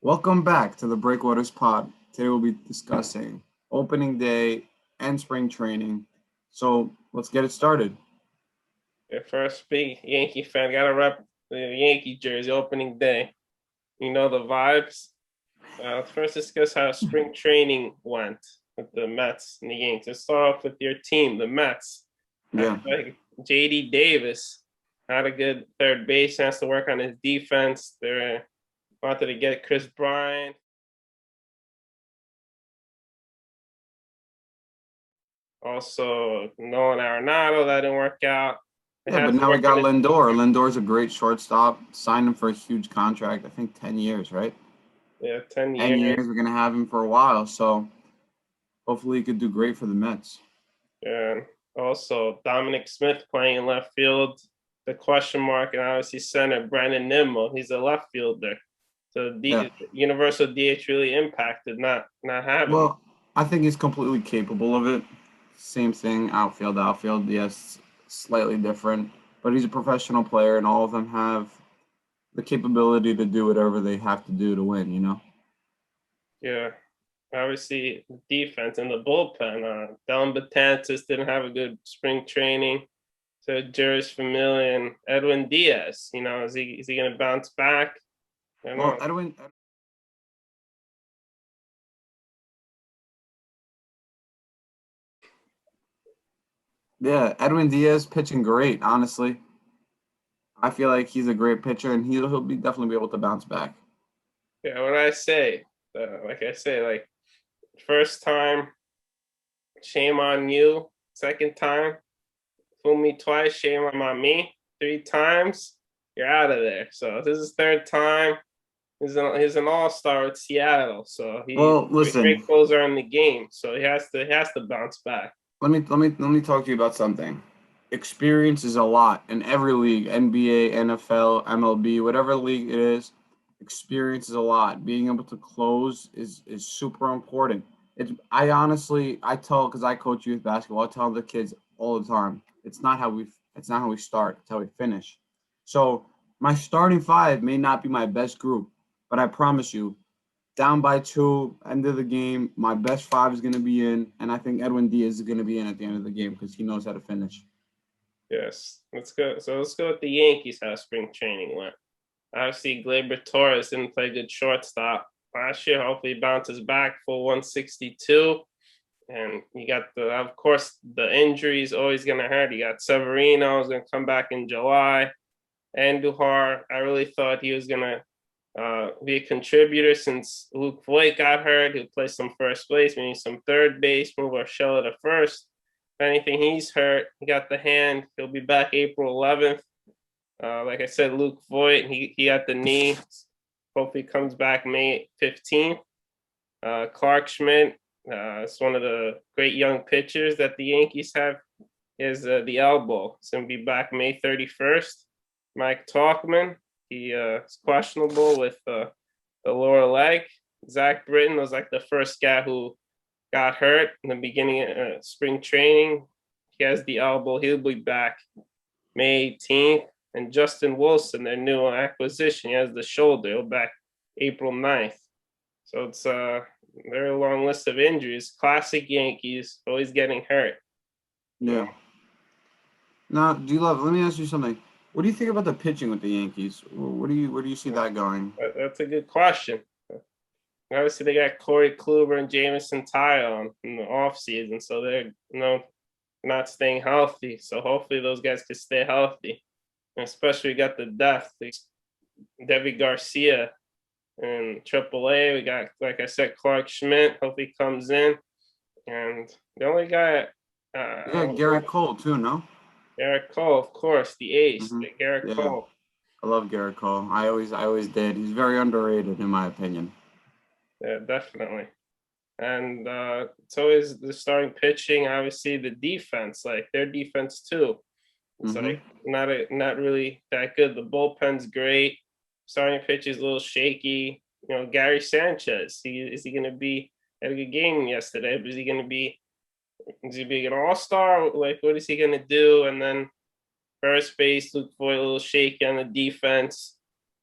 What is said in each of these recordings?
Welcome back to the Breakwaters Pod. Today we'll be discussing opening day and spring training. So let's get it started. Your first big Yankee fan gotta rep the Yankee jersey opening day. You know the vibes. Let's first discuss how spring training went with the Mets and the Yankees. Let's start off with your team, the Mets. I Yeah. feel like JD Davis had a good third base, has to work on his defense. They wanted to get Chris Bryant. Also, Nolan Arenado, that didn't work out. They Yeah, had but to now we work on got his Lindor. Lindor's a great shortstop. Signed him for a huge contract. I think 10 years, right? 10 10 years. years. We're going to have him for a while. So hopefully he could do great for the Mets. And also Dominic Smith playing in left field, the question mark, and obviously center Brandon Nimmo. He's a left fielder. So Yeah. universal DH really impacted not having him. Well, I think he's completely capable of it. Same thing, outfield, outfield. Yes, slightly different. But he's a professional player, and all of them have the capability to do whatever they have to do to win, you know? Yeah. Obviously defense and the bullpen. Dylan Betances didn't have a good spring training. So Juris Familia and Edwin Diaz. Is he gonna bounce back? I don't Well, know. Edwin, yeah, Edwin Diaz pitching great, honestly. I feel like he's a great pitcher, and he'll be definitely be able to bounce back. Yeah, what I say, like I say, like first time, shame on you. Second time, fool me twice, shame on me. Three times, you're out of there. So this is third time. He's an all-star with Seattle, so he's Well, a great listen, closer in the game. So he has to bounce back. let me talk to you about something. Experience is a lot in every league, NBA, NFL, MLB, whatever league it is. Experience is a lot. Being able to close is super important. I tell because I coach youth basketball. I tell the kids all the time. It's not how we start. It's how we finish. So my starting five may not be my best group, but I promise you, down by two, end of the game, my best five is going to be in, and I think Edwin Diaz is going to be in at the end of the game because he knows how to finish. Yes, let's go. So let's go with the Yankees. How spring training went. Obviously, Gleyber Torres didn't play good shortstop last year. Hopefully, he bounces back for 162. And you got of course, the injuries always going to hurt. You got Severino is going to come back in July. Andujar, I really thought he was going to be a contributor since Luke Voigt got hurt. He'll play some first base, maybe some third base, move Urshela to first. If anything, he's hurt. He got the hand. He'll be back April 11th. Like I said, Luke Voigt, he got the knee. Hopefully, comes back May 15th. Clark Schmidt, it's one of the great young pitchers that the Yankees have. Is the elbow. It's going to be back May 31st. Mike Talkman, he is questionable with the lower leg. Zach Britton was like the first guy who got hurt in the beginning of spring training. He has the elbow. He'll be back May 18th. And Justin Wilson, their new acquisition, he has the shoulder. He'll be back April 9th. So it's a very long list of injuries. Classic Yankees, always getting hurt. Yeah. Now, let me ask you something. What do you think about the pitching with the Yankees? Where do you see that going? That's a good question. Obviously, they got Corey Kluber and Jamison Tyon in the offseason, so they're not staying healthy. So hopefully those guys can stay healthy. And especially we got the depth. Debbie Garcia in AAA. We got, like I said, Clark Schmidt. Hope he comes in. And the only guy, Yeah, Garrett Cole too, no? Garrett Cole, of course, the ace, Hmm. Garrett Yeah, Cole. I love Garrett Cole. I always did. He's very underrated in my opinion. Yeah, definitely. And it's always the starting pitching. Obviously, the defense, like their defense too. It's Hmm. like not really that good. The bullpen's great. Starting pitch is a little shaky. Gary Sanchez. Is he going to be at a good game yesterday? But is he being an all-star? Like, what is he going to do? And then first base, Luke Voigt a little shaky on the defense.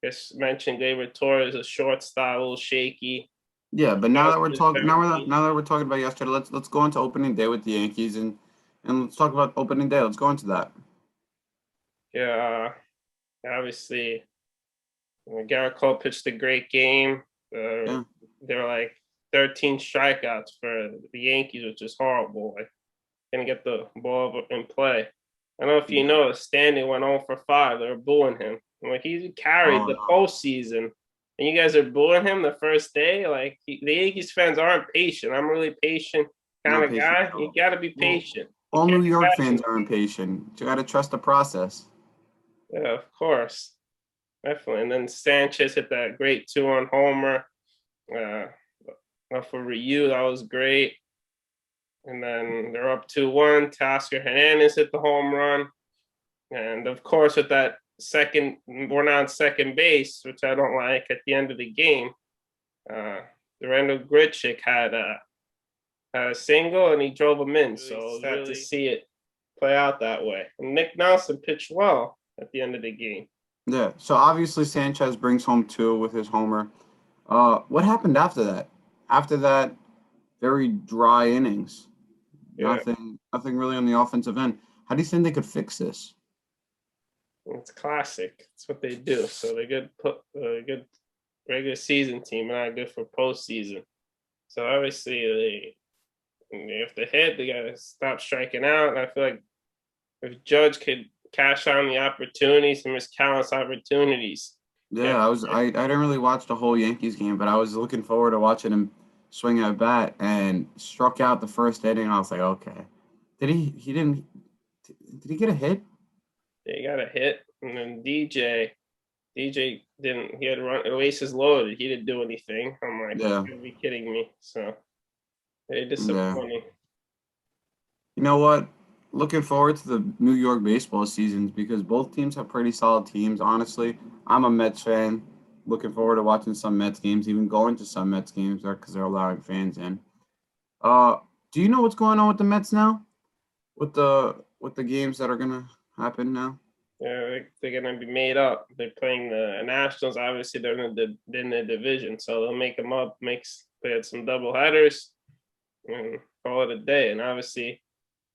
Just mentioned Gleyber Torres, a shortstop, a little shaky. Yeah, but now that we're talking, Very now that we're talking about yesterday, let's go into opening day with the Yankees and let's talk about opening day. Let's go into that. Yeah, obviously, Garrett Cole pitched a great game. Yeah. There were like 13 strikeouts for the Yankees, which is horrible. Like, didn't get the ball in play. I don't know if you know, Stanley went 0 for 5. They were booing him. Like, he carried Oh the no, postseason, and you guys are booing him the first day. Like, the Yankees fans aren't patient. I'm a really patient kind not of patient guy. at You all. got to be Well, patient. You all New can't York crash fans him. are impatient. You got to trust the process. Yeah, of course, definitely. And then Sanchez hit that great 2-run homer. Uh, for Ryu, that was great. And then they're up 2-1. Teoscar Hernandez hit the home run. And of course, with that second, we're not on second base, which I don't like at the end of the game. Durando Grichuk had a single and he drove him in. So it was sad to see it play out that way. And Nick Nelson pitched well at the end of the game. Yeah. So obviously Sanchez brings home 2 with his homer. What happened after that? After that, very dry innings. Yeah, Nothing really on the offensive end. How do you think they could fix this? it's classic. It's what they do. So they're good regular season team, not good for postseason. So obviously they have to hit. They gotta stop striking out. And I feel like if Judge could cash on the opportunities and miss countless opportunities. Yeah, Yeah, I didn't really watch the whole Yankees game, but I was looking forward to watching him swing at bat and struck out the first inning. I was like, okay. He didn't did he get a hit? they got a hit, and then DJ didn't. He had to run bases loaded. He didn't do anything. I'm like, Yeah. you gotta be kidding me. So they Yeah. disappointing. You know what? Looking forward to the New York baseball seasons because both teams have pretty solid teams. Honestly, I'm a Mets fan. Looking forward to watching some Mets games, even going to some Mets games there because they're allowing fans in. Uh, do you know what's going on with the Mets now? With the games that are gonna happen now? They're gonna be made up. They're playing the Nationals. Obviously, they're in the division, so they'll make them up. They had some double headers and call it a day. And obviously,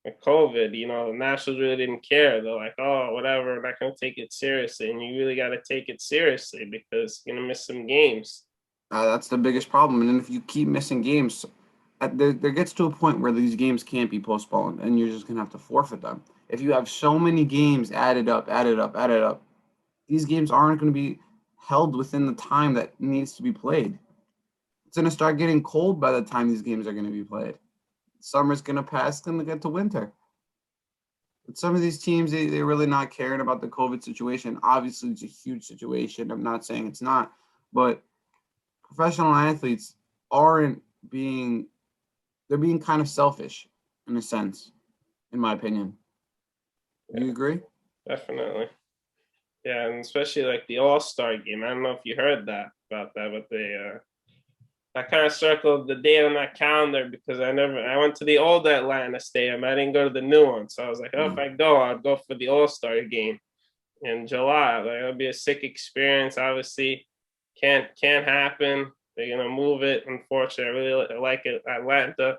with COVID, the Nationals really didn't care. They're like, oh, whatever, we're not gonna take it seriously. And you really got to take it seriously because you're gonna miss some games. That's the biggest problem. And then if you keep missing games, there gets to a point where these games can't be postponed, and you're just gonna have to forfeit them. If you have so many games added up, these games aren't going to be held within the time that needs to be played. It's going to start getting cold by the time these games are going to be played. Summer's going to pass, going to get to winter. But some of these teams, they're really not caring about the COVID situation. Obviously, it's a huge situation. I'm not saying it's not, but professional athletes aren't being, they're being kind of selfish in a sense, in my opinion. Do you Yeah, agree? definitely. Yeah, and especially like the AllStar Game. I don't know if you heard that about that, but I kind of circled the date on that calendar because I went to the old Atlanta Stadium. I didn't go to the new one, so I was like, oh, if Yeah. I go, I'd go for the AllStar Game in July. Like it'll be a sick experience. Obviously, can't happen. They're gonna move it. Unfortunately, I really like it. Atlanta.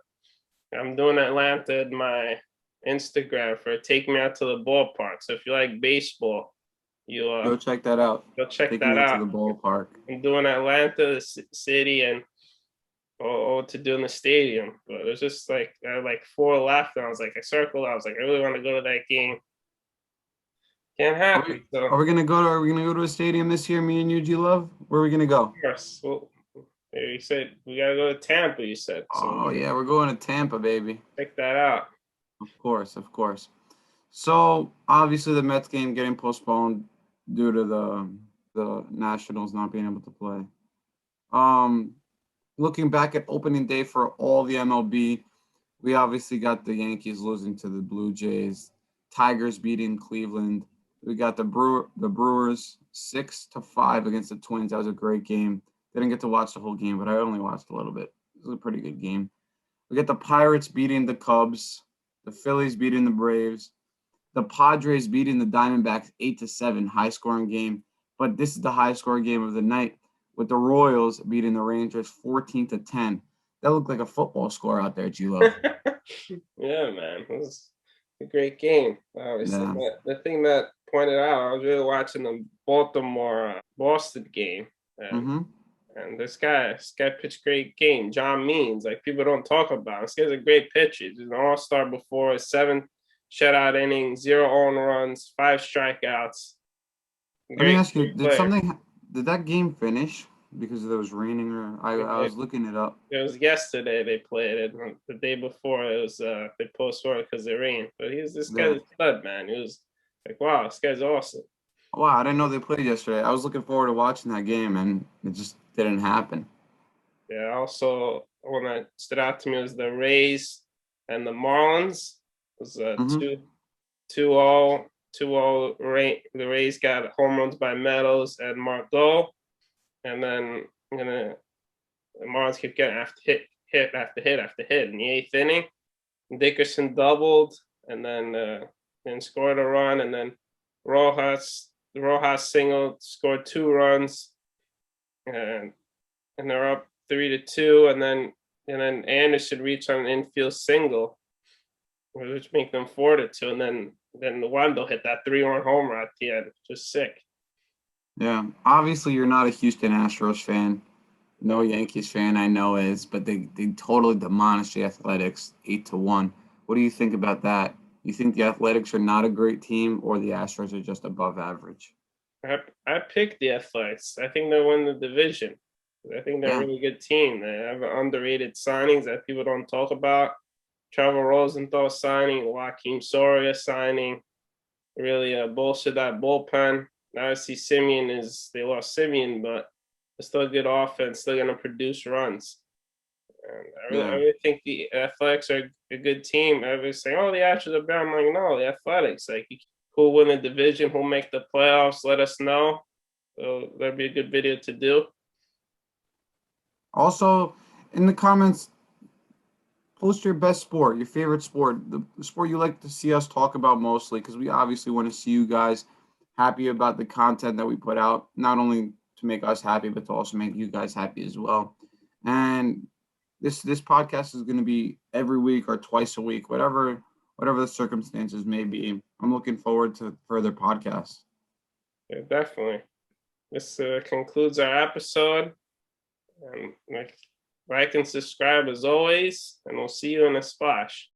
I'm doing Atlanta in my Instagram for Take Me Out to the Ballpark. So if you like baseball, you Go check that out. go check Take me that out to out. the ballpark. I'm doing Atlanta city and to do in the stadium. But it was just like I had like 4 left, and I was like, I circled. I was like, I really want to go to that game. Can't happen. So of Are we gonna go to a stadium this year, me and you, G Love? Where are we gonna go? course, well, you said we gotta go to Tampa. You said so. Oh yeah, we're going to Tampa, baby. Check that out. Of course, of course. So obviously the Mets game getting postponed due to the Nationals not being able to play. Um, Looking back at opening day for all the MLB, we obviously got the Yankees losing to the Blue Jays, Tigers beating Cleveland. We got the Brewers 6-5 against the Twins. That was a great game. Didn't get to watch the whole game, but I only watched a little bit. It was a pretty good game. We got the Pirates beating the Cubs, the Phillies beating the Braves, the Padres beating the Diamondbacks 8-7, high scoring game. But this is the highest scoring game of the night, with the Royals beating the Rangers 14-10. That looked like a football score out there, G-Love. Yeah, man, it was a great game. Obviously, Yeah. but the thing that pointed out, I was really watching the Baltimore Boston game, and Mm-hmm. this guy pitched great game. John Means, like people don't talk about him. This guy's a great pitcher. He's an all-star before, 7 shutout innings, 0 earned runs, 5 strikeouts. Let me Great, ask you, great player. did that game finish because it was raining, or I was looking it up. It was yesterday they played it. And the day before it was they postponed it because it rained. But this Yeah. guy's a stud, man. He was like, wow, this guy's awesome. Wow, I didn't know they played yesterday. I was looking forward to watching that game, and it just didn't happen. Yeah. Also, one that stood out to me was the Rays and the Marlins. It was Mm-hmm. 2-2-0. 2-0. The Rays got home runs by Meadows and Margot, and then the Marlins kept getting hit after hit after hit in the eighth inning. Dickerson doubled and then scored a run, and then Rojas singled, scored 2 runs, and they're up 3-2, and then Anderson reached on an infield single, which made them 4-2, and then Wendell hit that 3-run homer at the end, just sick. Yeah, obviously you're not a Houston Astros fan. No Yankees fan I know is, but they totally demolished the Athletics 8-1. What do you think about that? You think the Athletics are not a great team, or the Astros are just above average? I picked the Athletics. I think they'll win the division. I think they're a Yeah, really good team. They have underrated signings that people don't talk about. Trevor Rosenthal signing, Joaquim Soria signing, really bolstered that bullpen. Obviously, they lost Simeon, but it's still a good offense, still going to produce runs. And I yeah. really think the Athletics are a good team. Everybody's saying, "Oh, the Astros are bad." I'm like, no, the Athletics. Like, who'll win the division? Who'll make the playoffs? Let us know. So that'd be a good video to do. Also, in the comments, post your best sport, your favorite sport, the sport you like to see us talk about mostly, because we obviously want to see you guys happy about the content that we put out, not only to make us happy, but to also make you guys happy as well. And this podcast is going to be every week or twice a week, whatever the circumstances may be. I'm looking forward to further podcasts. Yeah, definitely. This concludes our episode. Like and subscribe as always, and we'll see you in a splash.